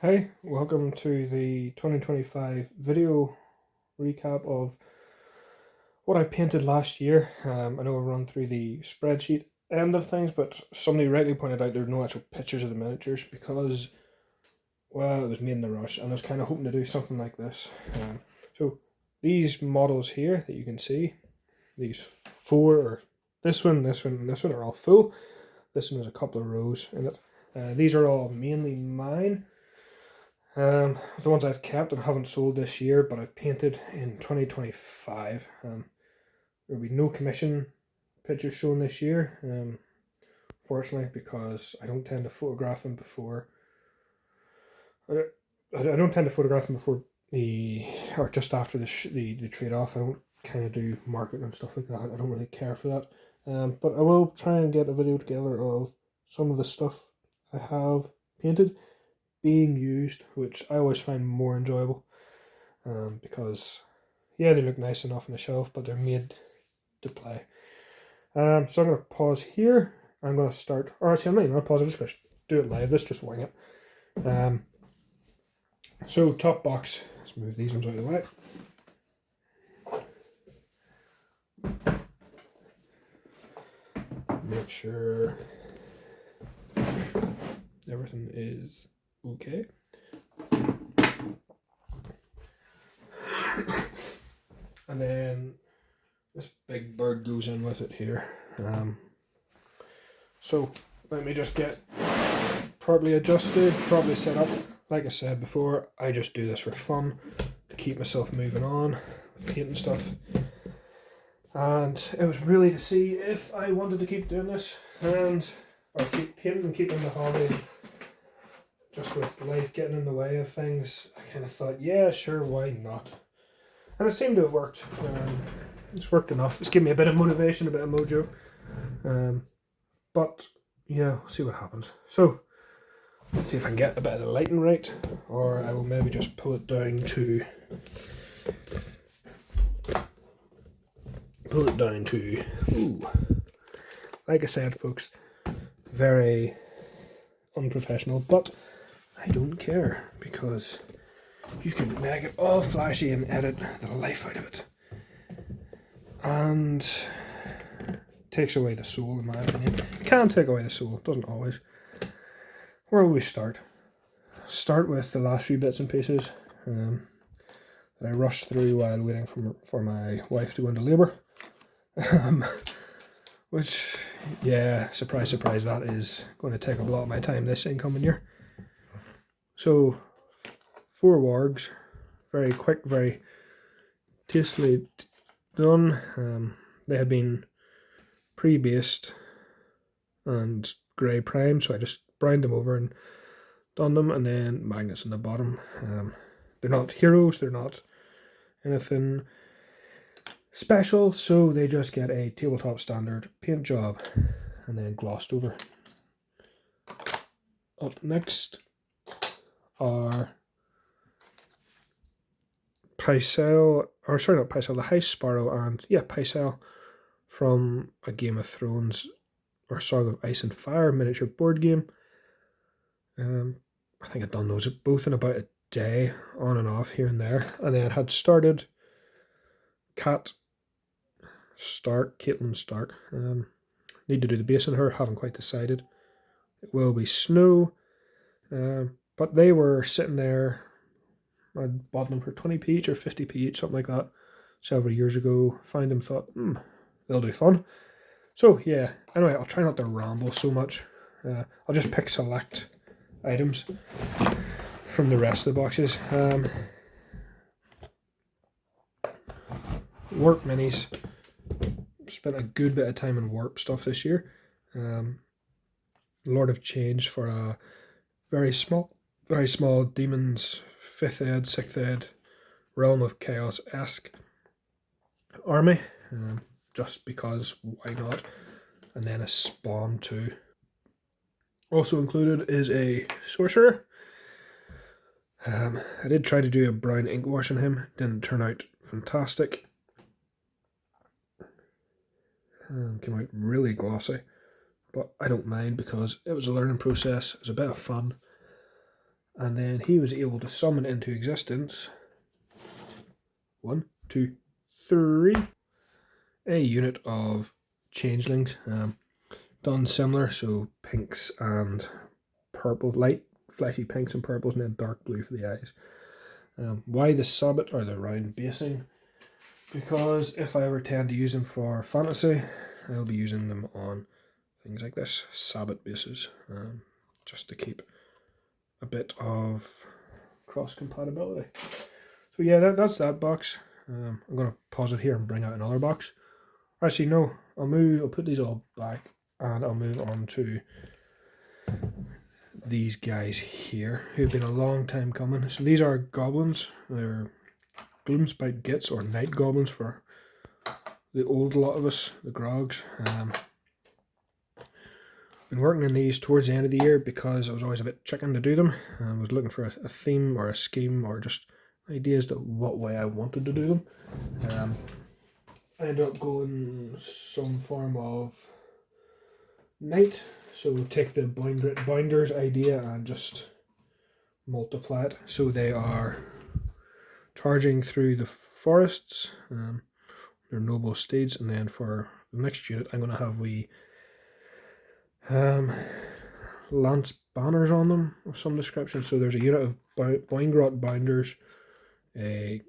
Hi, welcome to the 2025 video recap of what I painted last year. I know I've run through the spreadsheet end of things, but somebody rightly pointed out there are no actual pictures of the miniatures because, well, it was made in a rush, and I was kind of hoping to do something like this. So these models here that you can see, these four, or this one, and this one are all full. This one has a couple of rows in it. These are all mainly mine. The ones I've kept and haven't sold this year, but I've painted in 2025. There'll be no commission pictures shown this year, fortunately, because I don't tend to photograph them before. I don't tend to photograph them before or just after the trade off. I don't kind of do marketing and stuff like that. I don't really care for that. But I will try and get a video together of some of the stuff I have painted being used, which I always find more enjoyable, because yeah, they look nice enough on the shelf, but they're made to play. So I'm going to pause here. I'm going to start, or actually I'm not even going to pause, I'm just going to do it live. Let's just wing it. So top box, let's move these ones out of the way. Make sure everything is okay. And then this big bird goes in with it here. So let me just get properly adjusted, properly set up. Like I said before, I just do this for fun, to keep myself moving on with painting stuff. And it was really to see if I wanted to keep doing this or keep painting and keeping the hobby. Just with life getting in the way of things, I kind of thought, yeah, sure, why not? And it seemed to have worked. It's worked enough. It's given me a bit of motivation, a bit of mojo. But yeah, we'll see what happens. So let's see if I can get a bit of the lighting right, or I will maybe just pull it down to ooh. Like I said, folks, very unprofessional, but I don't care, because you can make it all flashy and edit the life out of it, and takes away the soul, in my opinion. It can take away the soul, it doesn't always. Where will we start? Start with the last few bits and pieces that I rushed through while waiting for my wife to go into labour. Which, yeah, surprise, surprise, that is going to take up a lot of my time this incoming year. So, 4 wargs, very quick, very tastefully done. They had been pre-based and grey primed, so I just browned them over and done them, and then magnets in the bottom. They're not heroes, they're not anything special, so they just get a tabletop standard paint job and then glossed over. Up next are Pycelle, or sorry, not Pycelle, the High Sparrow, and yeah, Pycelle from a Game of Thrones or Song of Ice and Fire miniature board game. I think I'd done those both in about a day, on and off here and there, and then I had started Caitlin Stark. Need to do the base on her, haven't quite decided. It will be Snow, but they were sitting there. I bought them for 20p each or 50p each, something like that, several years ago. Found them, thought, they'll do fun. So yeah, anyway, I'll try not to ramble so much. I'll just pick select items from the rest of the boxes. Warp minis. Spent a good bit of time in warp stuff this year. Lord of Change for a very small demons, 5th ed, 6th ed, Realm of Chaos-esque army, just because why not, and then a Spawn too. Also included is a Sorcerer. I did try to do a brown ink wash on him, didn't turn out fantastic. Came out really glossy, but I don't mind because it was a learning process, it was a bit of fun, and then he was able to summon into existence 1, 2, 3 a unit of changelings, done similar, so pinks and purple, light flashy pinks and purples, and then dark blue for the eyes. Why the sabbat or the round basing? Because if I ever tend to use them for fantasy, I'll be using them on things like this, sabbat bases, just to keep a bit of cross compatibility. So yeah, that's that box. I'm gonna pause it here and bring out another box. Actually, no, I'll put these all back, and I'll move on to these guys here who've been a long time coming. So these are goblins. They're Gloomspite Gits, or night goblins for the old lot of us, the grogs. Been working on these towards the end of the year because I was always a bit chicken to do them. I was looking for a theme or a scheme or just ideas to what way I wanted to do them. I ended up going some form of night, so take the binders idea and just multiply it. So they are charging through the forests, they're noble steeds, and then for the next unit I'm going to have lance banners on them of some description. So there's a unit of Boingrot binders, a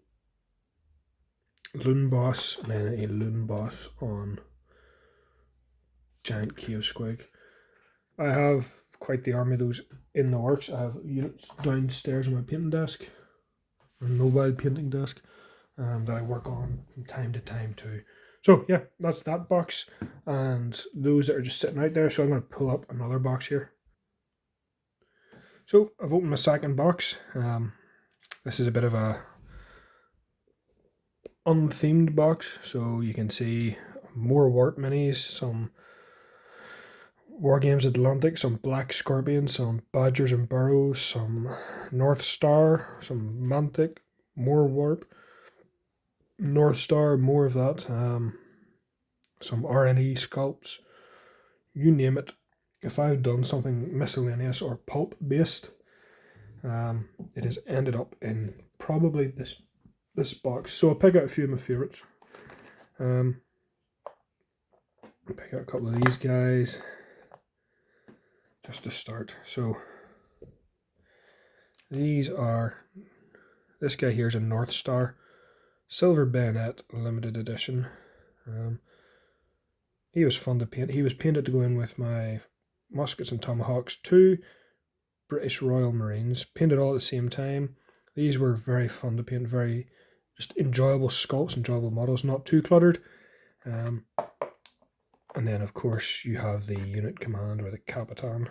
loon boss, and then a loon boss on giant cave squig. I have quite the army of those in the works. I have units downstairs on my painting desk, or mobile painting desk, that I work on from time to time too. So yeah, that's that box, and those that are just sitting out there. So I'm going to pull up another box here. So I've opened my second box. This is a bit of a unthemed box, so you can see more warp minis, some War Games Atlantic, some Black Scorpion, some Badgers and Burrows, some North Star, some Mantic, more warp, North Star, more of that, some RNE sculpts, you name it. If I've done something miscellaneous or pulp based, it has ended up in probably this box. So I'll pick out a few of my favourites. I'll pick out a couple of these guys just to start. So these are, this guy here is a North Star Silver Bayonet limited edition. He was fun to paint. He was painted to go in with my Muskets and Tomahawks 2 British Royal Marines, painted all at the same time. These were very fun to paint, very just enjoyable sculpts, enjoyable models, not too cluttered. And then of course you have the unit commander, or the Capitan,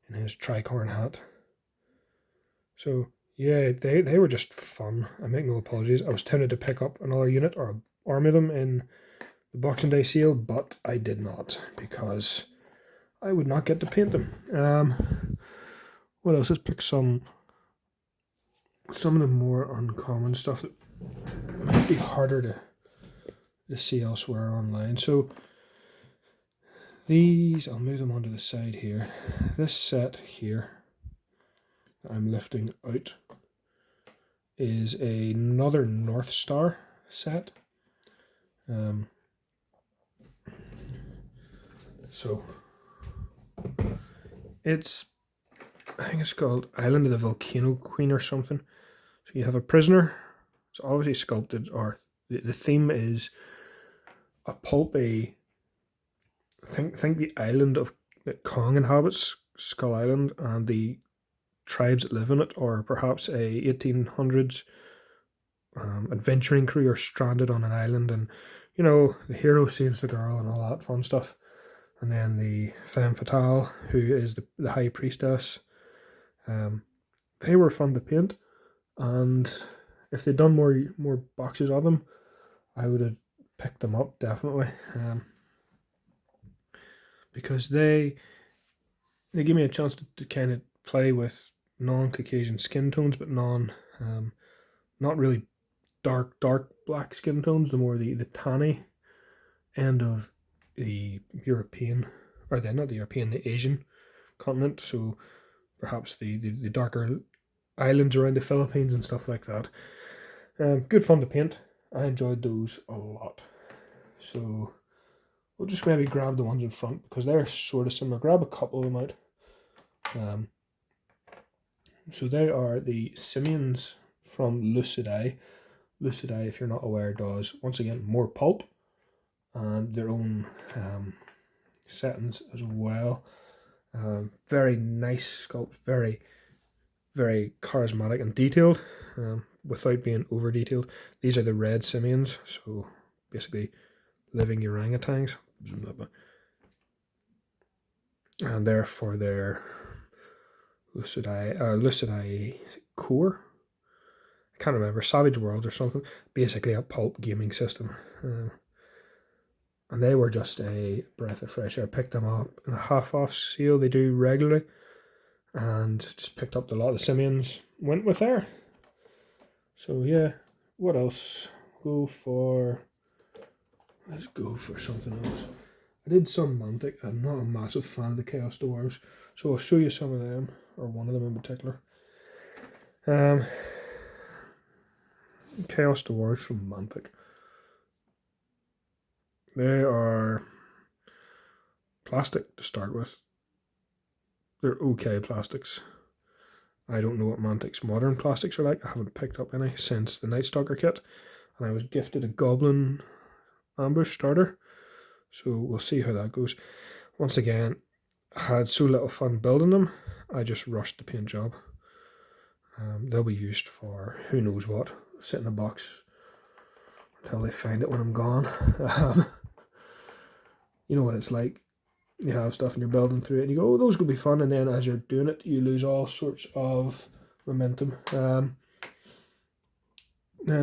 in his tricorn hat. So yeah, they were just fun. I make no apologies. I was tempted to pick up another unit or army of them in the Boxing Day sale, but I did not because I would not get to paint them. What else? Let's pick some of the more uncommon stuff that might be harder to see elsewhere online. So these, I'll move them onto the side here. This set here that I'm lifting out is another North Star set. So it's, I think it's called Island of the Volcano Queen or something. So you have a prisoner. It's obviously sculpted, or the theme is a pulpy. Think the island of that Kong inhabits, Skull Island, and the tribes that live in it, or perhaps a 1800s adventuring crew are stranded on an island, and you know the hero saves the girl and all that fun stuff. And then the femme fatale, who is the high priestess. They were fun to paint, and if they'd done more boxes of them, I would have picked them up definitely, because they give me a chance to kind of play with non-Caucasian skin tones, but not really dark black skin tones, the more the tanny end of the European, or not the European, the Asian continent. So perhaps the darker islands around the Philippines and stuff like that. Good fun to paint. I enjoyed those a lot. So we'll just maybe grab the ones in front because they're sort of similar. Grab a couple of them out. So they are the simians from atthe. atthe, if you're not aware, does once again more pulp and their own settings as well. Very nice sculpt, very, very charismatic and detailed, without being over detailed. These are the red simians, so basically living orangutans, and they're for their atthe core. I can't remember, Savage Worlds or something. Basically a pulp gaming system. And they were just a breath of fresh air. Picked them up in a half-off sale they do regularly, and just picked up a lot of the simians. Went with there. So yeah, what else? Let's go for something else. I did some Mantic. I'm not a massive fan of the Chaos Dwarves, so I'll show you some of them, or one of them in particular. Chaos Dwarves from Mantic. They are plastic to start with. They're okay plastics. I don't know what Mantic's modern plastics are like. I haven't picked up any since the Night Stalker kit, and I was gifted a Goblin ambush starter, so we'll see how that goes. Once again, I had so little fun building them, I just rushed the paint job. They'll be used for who knows what. Sit in a box until they find it when I'm gone. You know what it's like. You have stuff and you're building through it and you go, oh, those could be fun, and then as you're doing it you lose all sorts of momentum. Now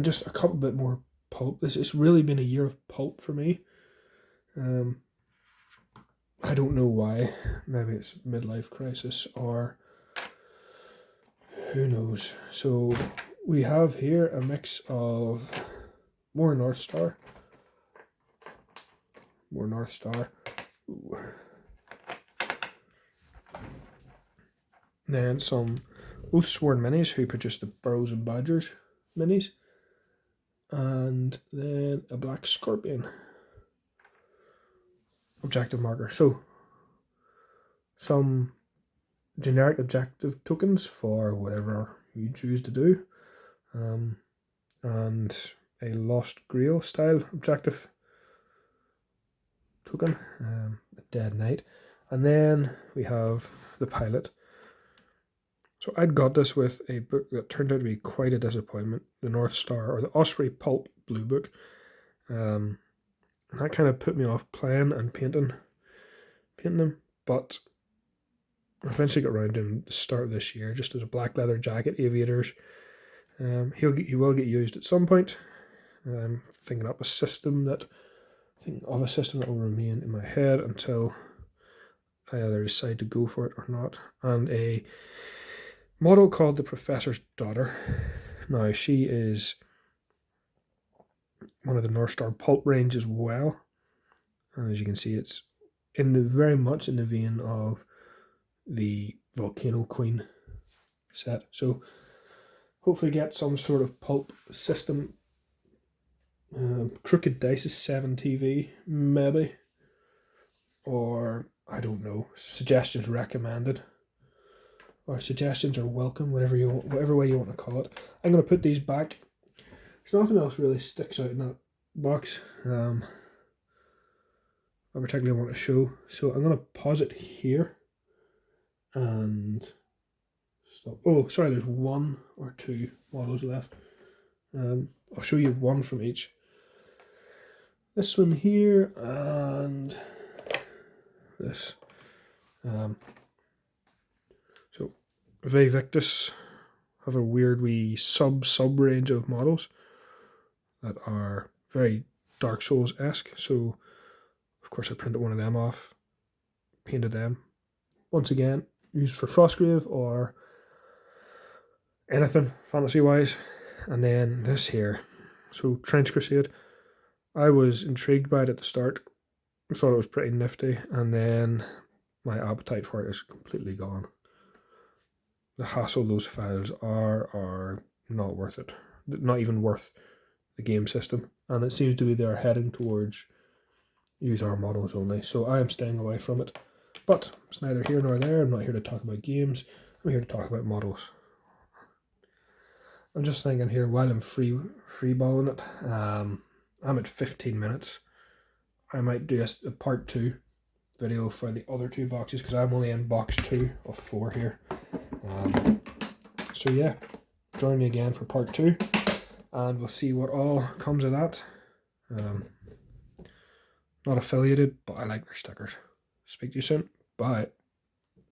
just a couple bit more pulp. It's really been a year of pulp for me. I don't know why. Maybe it's midlife crisis or who knows. So we have here a mix of more North Star. Ooh. Then some Oathsworn minis who produced the Burrows and Badgers minis. And then a Black Scorpion objective marker. So some generic objective tokens for whatever you choose to do. And a Lost Grail style objective token, a Dead Knight. And then we have the pilot. So I'd got this with a book that turned out to be quite a disappointment, the North Star, or the Osprey Pulp Blue Book. And that kind of put me off playing and painting them, but I eventually got around to him at the start of this year, just as a black leather jacket, aviators. He will get used at some point. I'm thinking up a system that will remain in my head until I either decide to go for it or not. And a model called the Professor's Daughter. Now she is one of the North Star Pulp range as well, and as you can see, it's very much in the vein of the Volcano Queen set. So hopefully get some sort of pulp system. Crooked Dice is 7 TV, maybe, or I don't know. Suggestions recommended, or suggestions are welcome, whatever way you want to call it. I'm going to put these back. There's nothing else really sticks out in that box. I particularly want to show, so I'm going to pause it here and stop. Oh, sorry, there's 1 or 2 models left. I'll show you one from each. This one here and this. So Vivictus have a weird wee sub range of models that are very Dark Souls-esque. So of course I printed one of them off, painted them. Once again, used for Frostgrave or anything fantasy wise. And then this here, so Trench Crusade. I was intrigued by it at the start. I thought it was pretty nifty, and then my appetite for it is completely gone. the hassle those files are not worth it. Not even worth the game system. And it seems to be they're heading towards use our models only. So I am staying away from it. But it's neither here nor there. I'm not here to talk about games. I'm here to talk about models. I'm just thinking here while I'm freeballing it. I'm at 15 minutes. I might do a part 2 video for the other 2 boxes because I'm only in box 2 of 4 here. So yeah, join me again for part 2 and we'll see what all comes of that. Not affiliated, but I like their stickers. Speak to you soon. Bye.